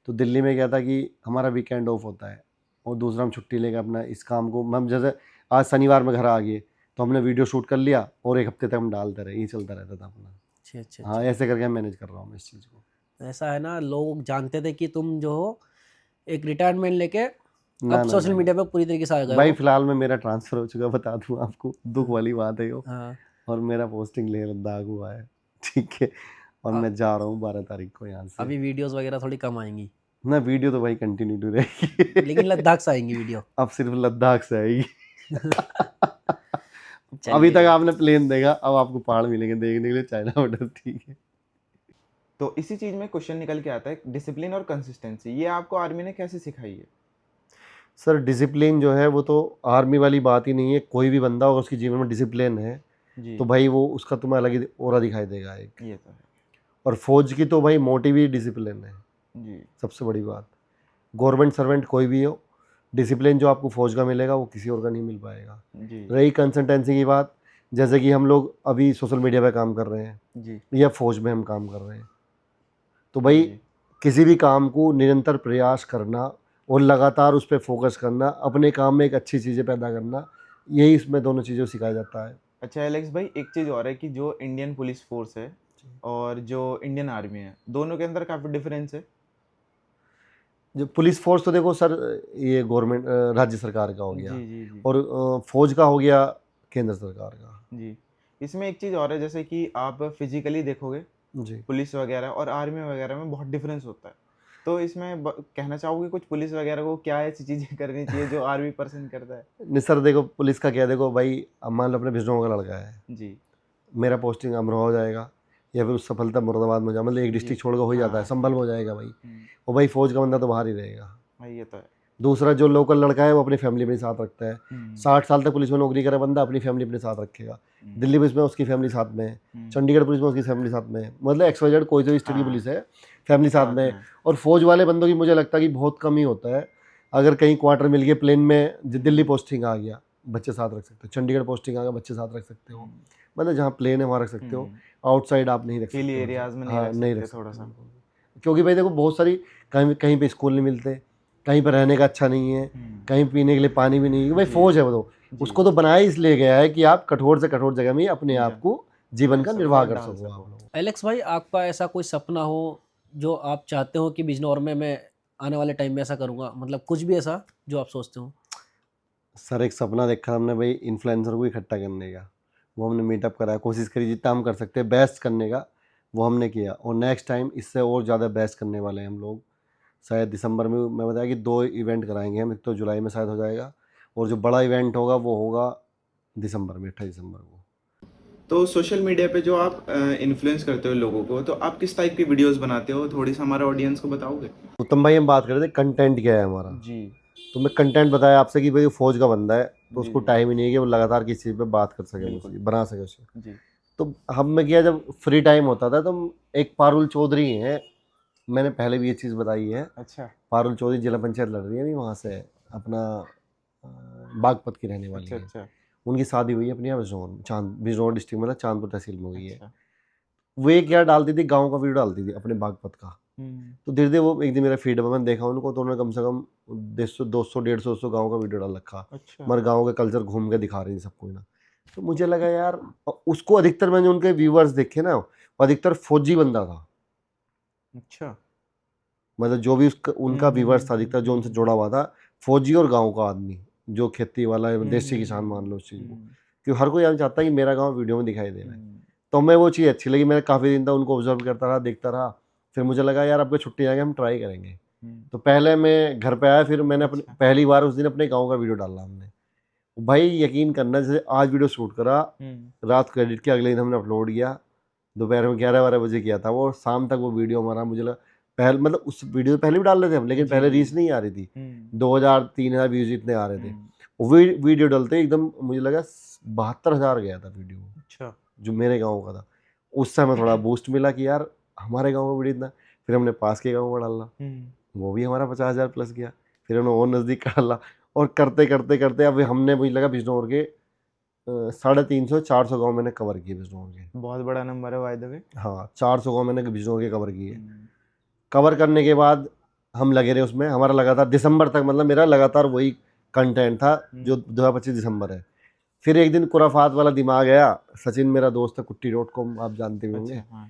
तो दिल्ली में क्या था कि हमारा वीकेंड ऑफ होता है, और दूसरा हम छुट्टी लेकर अपना इस काम को, हम जैसे आज शनिवार में घर आ गए तो हमने वीडियो शूट कर लिया, और 1 हफ्ते तक हम डालते रहे, ये चलता रहता था अपना। अच्छा अच्छा हाँ, ऐसे करके मैनेज कर रहा हूँ मैं इस चीज़ को। अच्छा। ऐसा है ना, लोग जानते थे कि तुम जो हो एक रिटायरमेंट लेके ना अब ना सोशल ना मीडिया पे पूरी तरीके से आ गए भाई, हो। फिलहाल में मेरा ट्रांसफ़र हो चुका, बता दूँ आपको, दुख वाली बात है वो। हाँ। और मेरा पोस्टिंग लेह लद्दाख हुआ है, ठीक है, और अ- मैं जा रहा हूँ 12 तारीख को यहाँ से। अभी वीडियोस वगैरह थोड़ी कम आएंगी, ना, वीडियो तो भाई कंटिन्यू रहेगी लेकिन लद्दाख से आएंगी वीडियो। अब सिर्फ लद्दाख से आएगी। चलिए। अभी तक आपने प्लेन देखा, अब आपको पहाड़ मिलेंगे देखने के लिए, चाइना बॉर्डर, ठीक है। तो इसी चीज़ में क्वेश्चन निकल के आता है, डिसिप्लिन और कंसिस्टेंसी, ये आपको आर्मी ने कैसे सिखाई है? सर, डिसिप्लिन जो है वो तो आर्मी वाली बात ही नहीं है, कोई भी बंदा होगा उसके जीवन में डिसिप्लिन है जी। तो भाई वो उसका तुम्हें अलग ही ऑरा दिखाई देगा एक। ये तो है। और फौज की तो भाई मोटिव ही डिसिप्लिन है, जी। सबसे बड़ी बात। गवर्नमेंट सर्वेंट कोई भी हो, डिसिप्लिन जो आपको फौज का मिलेगा वो किसी और का नहीं मिल पाएगा। जी। रही कंसिस्टेंसी की बात, जैसे कि हम लोग अभी सोशल मीडिया पे काम कर रहे हैं, जी। या फौज में हम काम कर रहे हैं, तो भाई जी। किसी भी काम को निरंतर प्रयास करना और लगातार उस पर फोकस करना, अपने काम में एक अच्छी चीज़ें पैदा करना, यही इसमें दोनों चीज़ों को सिखाया जाता है। अच्छा एलेक्स भाई, एक चीज़ और है कि जो इंडियन पुलिस फोर्स है और जो इंडियन आर्मी है, दोनों के अंदर काफ़ी डिफरेंस है। जो पुलिस फोर्स तो देखो सर, ये गवर्नमेंट राज्य सरकार का हो गया, जी जी जी। और फौज का हो गया केंद्र सरकार का। जी। इसमें एक चीज़ और है, जैसे कि आप फिजिकली देखोगे जी। पुलिस वगैरह और आर्मी वगैरह में बहुत डिफरेंस होता है। तो इसमें कहना चाहोगे कुछ पुलिस वगैरह को क्या ऐसी चीज़ें करनी चाहिए जो आर्मी पर्सन करता है? नहीं सर, देखो पुलिस का क्या, देखो भाई, अब मान लो अपने बिजनौर का लड़का है, जी। मेरा पोस्टिंग अमरोहा हो जाएगा, या फिर सफलता मुरादाबाद में हो जाए, मतलब एक जी। डिस्ट्रिक्ट छोड़ कर हो ही जाता है, हाँ। संभल में हो जाएगा भाई। और भाई फौज का बंदा तो बाहर ही रहेगा। भाई ये तो है। दूसरा, जो लोकल लड़का है वो अपनी फैमिली अपने साथ रखता है। 60 साल तक पुलिस में नौकरी करे बंदा, अपनी फैमिली अपने साथ रखेगा। दिल्ली पुलिस में उसकी फैमिली साथ में है, चंडीगढ़ पुलिस में उसकी फैमिली साथ में है, मतलब XYZ कोई तो स्टेट की हाँ। पुलिस है, फैमिली साथ में है। और फौज वाले बंदों की मुझे लगता है कि बहुत कम ही होता है, अगर कहीं क्वार्टर मिल गए प्लेन में, दिल्ली पोस्टिंग आ गया बच्चे साथ रख सकते हो, चंडीगढ़ पोस्टिंग आ गया बच्चे साथ रख सकते हो, मतलब जहाँ प्लेन है वहाँ रख सकते हो, आउटसाइड आप नहीं रख सकते हिल हो। एरियाज में नहीं हाँ, रख नहीं सकते रख थोड़ा सकते सा। क्योंकि भाई देखो, बहुत सारी कहीं कहीं पे स्कूल नहीं मिलते, कहीं पर रहने का अच्छा नहीं है, कहीं पीने के लिए पानी भी नहीं है। भाई फौज है वो तो, उसको तो बनाया इसलिए गया है कि आप कठोर से कठोर जगह में अपने आप को जीवन का निर्वाह कर सको आप लोग। एलेक्स भाई, आपका ऐसा कोई सपना हो जो आप चाहते हो कि बिजनौर में मैं आने वाले टाइम में ऐसा करूँगा, मतलब कुछ भी ऐसा जो आप सोचते हो? सर एक सपना देखा हमने भाई, इन्फ्लुएंसर को इकट्ठा करने का। वो हमने मीटअप करा, कोशिश करी जितना हम कर सकते हैं बेस्ट करने का, वो हमने किया। और नेक्स्ट टाइम इससे और ज़्यादा बेस्ट करने वाले हैं हम लोग। शायद दिसंबर में मैं बताया कि 2 इवेंट कराएंगे हम, एक तो जुलाई में शायद हो जाएगा, और जो बड़ा इवेंट होगा वो होगा दिसंबर में, 28 दिसंबर को। तो सोशल मीडिया पे जो आप इन्फ्लुएंस करते हो लोगों को, तो आप किस टाइप की वीडियोस बनाते हो, थोड़ी सा हमारे ऑडियंस को बताओगे? उत्तम भाई हम बात कर रहे थे कंटेंट क्या है हमारा, जी तो मैं कंटेंट बताया आपसे कि भाई फौज का बंदा है, तो जी, उसको जी। टाइम ही नहीं है कि वो लगातार किसी चीज़ पे बात कर सके, बिल्कुल। उसे बना सके उसे। जी तो हम में क्या, जब फ्री टाइम होता था तो एक पारुल चौधरी हैं, मैंने पहले भी ये चीज़ बताई है, अच्छा पारुल चौधरी जिला पंचायत लड़ रही है अभी, वहाँ से अपना बागपत की रहने वाली अच्छा है। अच्छा उनकी शादी हुई है अपने यहाँ बिजनौर डिस्ट्रिक्ट मतलब चांदपुर तहसील में हुई है। अच्छा वे क्या डालती थी, गाँव का वीडियो डालती थी अपने बागपत का। हम्म, तो धीरे धीरे वो एक दिन मेरा फीड में मैंने देखा उनको, तो उन्होंने कम से कम 150 200 गाँव का वीडियो डाल रखा, अच्छा मगर गाँव के कल्चर घूम के दिखा रही थी सबको ना। तो मुझे लगा यार, उसको अधिकतर मैंने उनके व्यूअर्स देखे ना, वो अधिकतर फौजी बंदा था, अच्छा मतलब जो भी उसका उनका व्यूअर्स था अधिकतर जो उनसे हम्म, जुड़ा हुआ था, फौजी और गाँव का आदमी, जो खेती वाला है, देसी किसान हम्म, मान लो उस चीज़ को, हम्म, क्योंकि हर कोई यहाँ चाहता है कि मेरा गाँव वीडियो में दिखाई दे रहा है। हम्म, तो मैं वो चीज़ अच्छी लगी, मैंने काफ़ी दिन तक उनको ऑब्जर्व करता रहा, देखता रहा। फिर मुझे लगा यार अब छुट्टी आएगी, हम ट्राई करेंगे। तो पहले मैं घर पे आया, फिर मैंने अपने अच्छा पहली बार उस दिन अपने गाँव का वीडियो डाला हमने। भाई यकीन करना, जैसे आज वीडियो शूट करा, रात को एडिट किया, अगले दिन हमने अपलोड किया, दोपहर में 11-12 बजे किया था वो, शाम तक वो वीडियो हमारा, मुझे लगा पहले मतलब उस वीडियो पहले भी डाल रहे थे हम, लेकिन जी, पहले जी, रीच जी। नहीं आ रही थी, हम्म, 2000-3000 व्यूज इतने आ रहे थे। हम्म, वो वीडियो डालते ही एकदम मुझे लगा 72,000 गया था वीडियो, अच्छा जो मेरे गाँव का था। उस समय थोड़ा बूस्ट मिला कि यार हमारे गाँव का वीडियो इतना, फिर हमने पास के गाँव का डाला, वो भी हमारा 50,000 प्लस गया। फिर हमने और नज़दीक का डाला, और करते करते करते अब हमने मुझे लगा बिजनौर के 350-400 गाँव मैंने कवर किए बिजनौर के। बहुत बड़ा नंबर है बाय द वे। हाँ, 400 गाँव मैंने बिजनौर के कवर किए। कवर करने के बाद हम लगे रहे उसमें, हमारा लगातार दिसंबर तक, मतलब मेरा लगातार वही कंटेंट था जो 2025 दिसंबर है। फिर एक दिन खुराफात वाला दिमाग आया, सचिन मेरा दोस्त है, kutti.com आप जानते भी होंगे। अच्छा हाँ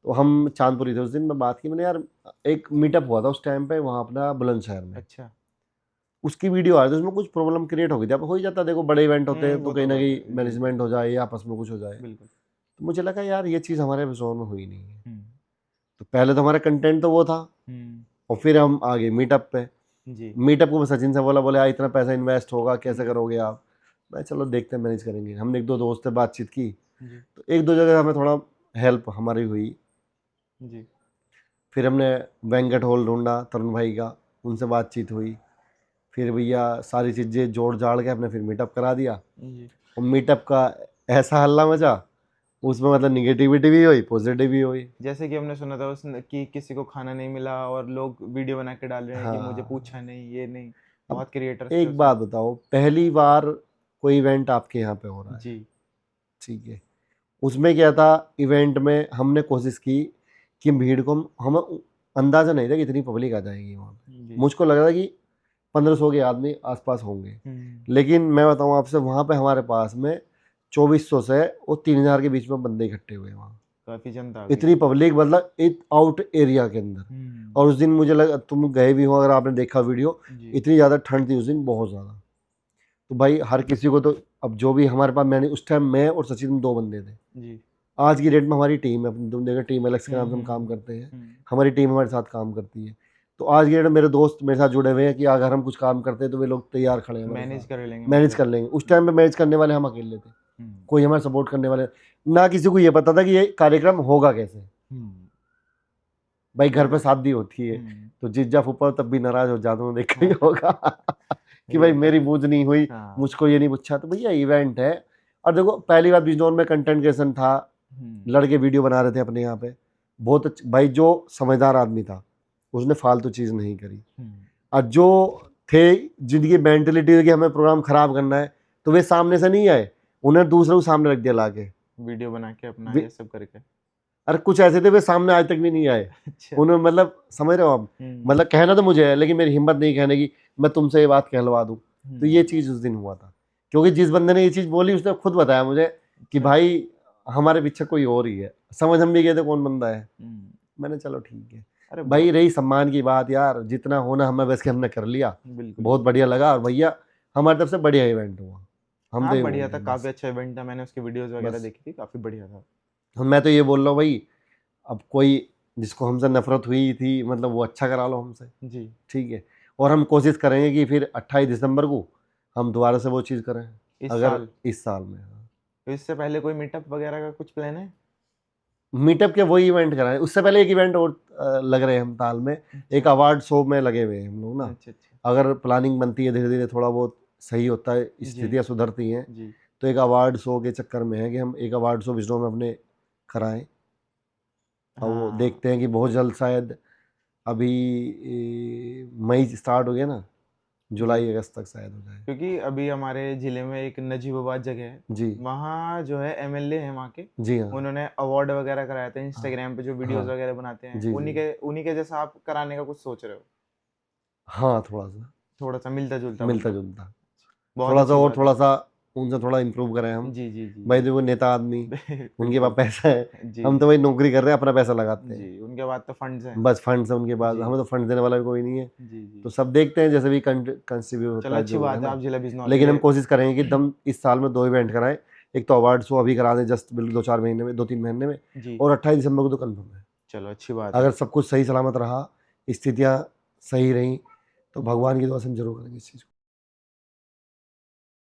तो हम चांदपुरी थे उस दिन, मैं बात की मैंने, यार एक मीटअप हुआ था उस टाइम पे वहाँ अपना बुलंदशहर में, अच्छा उसकी वीडियो आ रही थी, उसमें कुछ प्रॉब्लम क्रिएट हो गई थी। अब हो ही जाता है, देखो बड़े इवेंट होते हैं तो वो कहीं तो ना बात कहीं है जी मैनेजमेंट हो जाए या आपस में कुछ हो जाए। बिल्कुल तो मुझे लगा यार ये चीज़ हमारे जोन में हुई नहीं है। तो पहले तो हमारा कंटेंट तो वो था, और फिर हम आ गए मीटअप पे। जी मीटअप को मैं सचिन से बोला, बोले यार इतना पैसा इन्वेस्ट होगा, कैसे करोगे आप? मैं चलो देखते हैं, मैनेज करेंगे। हमने एक दो दोस्त से बातचीत की, जी तो एक दो जगह हमें थोड़ा हेल्प हमारी हुई। जी फिर हमने बैंक्वेट हॉल ढूंढा तरुण भाई का, उनसे बातचीत हुई। फिर भैया सारी चीज़ें जोड़ जाड़ के हमने फिर मीटअप करा दिया, जी और मीटअप का ऐसा हल्ला मचा, उसमें मतलब निगेटिविटी भी हुई, पॉजिटिव भी हुई। जैसे कि हमने सुना था कि किसी को खाना नहीं मिला और लोग वीडियो बना के डाल रहे हैं कि मुझे हाँ, पूछा नहीं, ये नहीं। अब बहुत क्रिएटर्स थे एक उसमें। बात बताओ, पहली बार कोई इवेंट आपके यहाँ पे हो रहा है, जी ठीक है, उसमें क्या था, इवेंट में हमने कोशिश की कि भीड़ को हमें अंदाज़ा नहीं था कि इतनी पब्लिक आ जाएगी वहाँ पे। जी मुझको लग रहा था कि 1500 के आदमी आसपास होंगे, लेकिन मैं बताऊँ आपसे, वहाँ पे हमारे पास में 2400 से और 3000 के बीच में बंदे इकट्ठे हुए वहाँ। काफी जनता आ गई इतनी थी। पब्लिक, मतलब एक आउट एरिया के अंदर। और उस दिन मुझे लगा, तुम गए भी हो अगर आपने देखा वीडियो, जी इतनी ज़्यादा ठंड थी उस दिन, बहुत ज़्यादा। तो भाई हर किसी को तो, अब जो भी हमारे पास, मैंने उस टाइम मैं और सचिन 2 बंदे थे। जी आज की डेट में हमारी टीम है, तुम देखो टीम एलेक्स के नाम से हम काम करते हैं, हमारी टीम हमारे साथ काम करती है। तो आज की डेट में मेरे दोस्त मेरे साथ जुड़े हुए हैं कि अगर हम कुछ काम करते हैं तो वे लोग तैयार खड़े हैं हमारे मैनेज साथ, कर लेंगे मैनेज कर लेंगे। उस टाइम पे मैनेज करने वाले हम अकेले थे, कोई हमारा सपोर्ट करने वाले ना, किसी को ये पता था कि ये कार्यक्रम होगा कैसे। भाई घर पे शादी होती है तो जीजा फूफा तब भी नाराज हो जाते हैं, देखा ही होगा कि भाई मेरी बूझ नहीं हुई, हाँ। मुझको ये नहीं पूछा। तो भैया इवेंट है, और देखो पहली बार बिजनौर में कंटेंट क्रिएशन था, लड़के वीडियो बना रहे थे अपने यहाँ पे, बहुत अच्छा भाई, जो समझदार आदमी था उसने फालतू चीज़ नहीं करी। और जो थे जिनकी मेंटलिटी कि हमें प्रोग्राम खराब करना है, तो वे सामने से नहीं आए, उन्हें दूसरों को सामने रख दिया लाके, वीडियो बना के अपना वी- ये सब करके। अरे कुछ ऐसे थे वे सामने आज तक भी नहीं आए। अच्छा उन्होंने मतलब समझ रहे हो आप, मतलब कहना तो मुझे है, लेकिन मेरी हिम्मत नहीं कहने की मैं तुमसे ये बात कहलवा दूं। तो ये चीज़ उस दिन हुआ था, क्योंकि जिस बंदे ने ये चीज़ बोली उसने खुद बताया मुझे कि भाई हमारे पीछे कोई और ही है, समझ हम भी गए थे कौन बंदा है। मैंने चलो ठीक है। अरे भाई रही सम्मान की बात यार, जितना होना हमें वैसे हमने कर लिया, बिल्कुल बहुत बढ़िया लगा। और भैया हमारी तरफ से बढ़िया इवेंट हुआ, हम तो हाँ ये बढ़िया बोल था, रहे हैं काफी बस। अच्छा इवेंट था, मैंने उसकी वीडियोस वगैरह बस। देखी थी, काफी बढ़िया था। मैं तो ये बोल रहा हूँ भाई, अब कोई जिसको हमसे नफरत हुई थी मतलब वो अच्छा करा लो हमसे, जी ठीक है। और हम कोशिश करेंगे कि फिर 28 दिसंबर को हम दोबारा से वो चीज़ करें, इस अगर साल इस साल में। हाँ। तो इससे पहले कोई मीटअप वगैरह का कुछ प्लान है? मीटअप के वही इवेंट कराएं, उससे पहले एक इवेंट और लग रहे हैं हम ताल में, एक अवार्ड शो में लगे हुए हैं हम लोग ना। अच्छा अच्छा अगर प्लानिंग बनती है धीरे धीरे, थोड़ा बहुत सही होता है, जी। स्थितियाँ सुधरती हैं, जी तो एक अवार्ड शो के चक्कर में है कि हम एक अवार्ड शो विष्णु में अपने कराएं। और वो हाँ देखते हैं कि बहुत जल्द शायद, अभी मई स्टार्ट हो गया ना, जुलाई अगस्त तक शायद हो जाए। क्योंकि अभी हमारे जिले में एक नजीबाबाद जगह है, जी वहाँ जो है एमएलए है वहाँ के, जी हाँ उन्होंने अवार्ड वगैरह कराए थे इंस्टाग्राम पे, जो वीडियोस हाँ वगैरह बनाते हैं, जी जी उन्हीं के जैसा आप कराने का कुछ सोच रहे हो? हाँ, थोड़ा सा थोड़ा सा मिलता जुलता मिलता मतलब। जुलता, बहुत थोड़ा सा अच्छी और बात थोड़ा है। सा उनसे थोड़ा इम्प्रूव करें हम। जी जी जी भाई देखो नेता आदमी, उनके पास बिल्कुल पैसा है, जी हम तो भाई नौकरी कर रहे हैं, अपना पैसा लगाते हैं, जी, उनके बाद तो फंड्स हैं। बस फंड्स है उनके पास, जी हमें तो फंड देने वाला भी कोई नहीं है। जी जी तो सब देखते हैं जैसे भी कंट्रीब्यूट चलो होता है अच्छी जो है बात है, ना। आप जिला बिजनौर लेकिन हम के। कोशिश करेंगे कि दम इस साल में 2 इवेंट कराएं, एक तो अवार्ड शो अभी करा दें जस्ट बिल्कुल 2-4 महीने में, 2-3 महीने में, जी और 28 दिसंबर को तो कन्फर्म है। चलो अच्छी बात अगर है। सब कुछ सही सलामत रहा, स्थितियाँ सही रहीं, तो भगवान की दुआ से हम जरूर करेंगे इस चीज़ को।